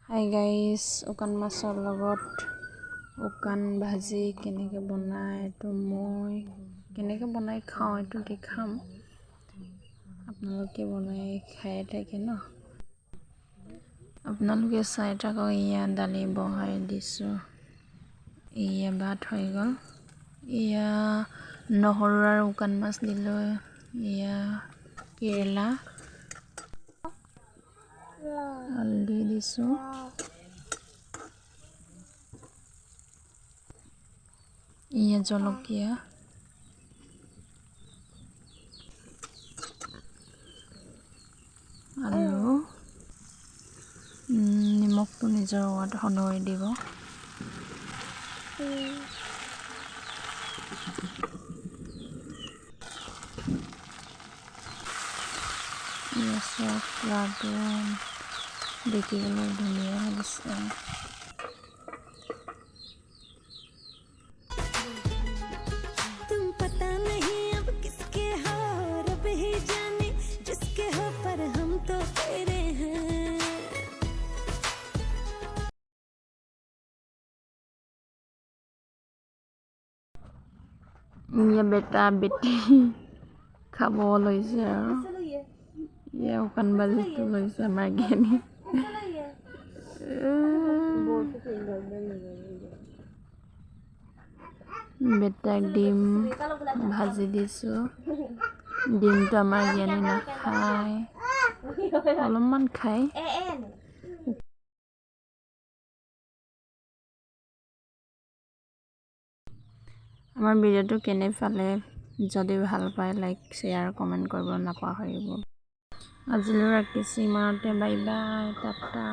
Hi guys, শুকান মাছৰ লগত শুকান ভাজি কেনেকৈ বনায় এইটো মই কেনেকৈ বনাই খাওঁ এইটো দেখাম। আপোনালোকে বনাই খাই থাকে ন, আপোনালোকে চাই থাকক। এয়া দালি বহাই দিছোঁ, এয়া ভাত হৈ গ'ল, এয়া নহৰু আৰু শুকান মাছ দিলোঁ, এয়া কেৰেলা হালধি দিছোঁ, এয়া জলকীয়া, আলু, নিমখটো নিজৰ সোৱাদ অনুসৰি দিব। এয়া চব লাডু দেখিবলৈ ধুনীয়া হৈছে। तुम पता नहीं अब किसके हो, रब ही जाने जिसके हो, पर हम तो तेरे हैं। ये बेटा बेटी খাব লৈছে আৰু ইয়া শুকান ভাজিটো লৈছে আমাৰ জ্ঞানী। বেটাক ডিম ভাজি দিছোঁ, ডিমটো আমাৰ জ্ঞানী নাখায়, অলপমান খায়। আমাৰ ভিডিঅ'টো কেনে পালে, যদি ভাল পায় লাইক শ্বেয়াৰ কমেণ্ট কৰিব নাপাহৰিব। আজিলৈ ৰাখিছোঁ ইমানতে, বাই বাই, টাটা।